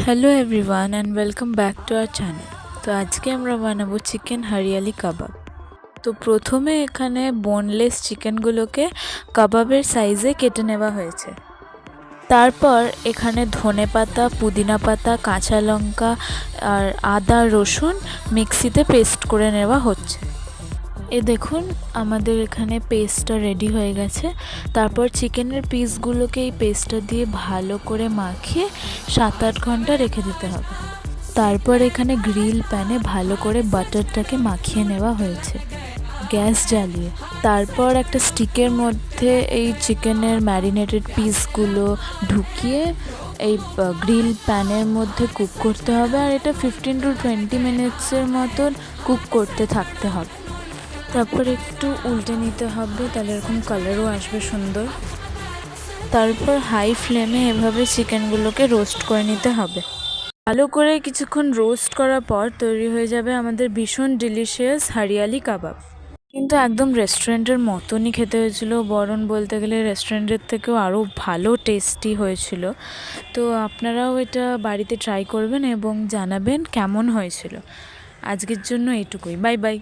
Hello everyone and welcome back to our channel. তো আজকে আমরা বানাবো চিকেন হরিয়ালি কাবাব। তো প্রথমে এখানে বোনলেস চিকেনগুলোকে কাবাবের সাইজে কেটে নেওয়া হয়েছে। তারপর এখানে ধনেপাতা, পুদিনা পাতা, কাঁচা লঙ্কা আর আদা রসুন মিক্সিতে পেস্ট করে নেওয়া হচ্ছে। দেখুন আমাদের এখানে পেস্টটা রেডি হয়ে গেছে। তারপর চিকেনের পিসগুলোকে এই পেস্টটা দিয়ে ভালো করে মাখিয়ে 7-8 ঘন্টা রেখে দিতে হবে। তারপর এখানে গ্রিল প্যানে ভালো করে বাটারটাকে মাখিয়ে নেওয়া হয়েছে গ্যাস জ্বালিয়ে। তারপর একটা স্টিকের মধ্যে এই চিকেনের ম্যারিনেটেড পিসগুলো ঢুকিয়ে এই গ্রিল প্যানের মধ্যে কুক করতে হবে, আর এটা 15 to 20 মিনিটসের মতন কুক করতে থাকতে হবে। তারপর একটু উল্টে নিতে হবে, তাহলে এরকম কালারও আসবে সুন্দর। তারপর হাই ফ্লেমে এভাবে চিকেনগুলোকে রোস্ট করে নিতে হবে। ভালো করে কিছুক্ষণ রোস্ট করার পর তৈরি হয়ে যাবে আমাদের ভীষণ ডিলিশিয়াস হরিয়ালি কাবাব। কিন্তু একদম রেস্টুরেন্টের মতনই খেতে হয়েছিল, বরং বলতে গেলে রেস্টুরেন্টের থেকেও আরও ভালো টেস্টি হয়েছিল। তো আপনারাও এটা বাড়িতে ট্রাই করবেন এবং জানাবেন কেমন হয়েছিল। আজকের জন্য এইটুকুই, বাই বাই।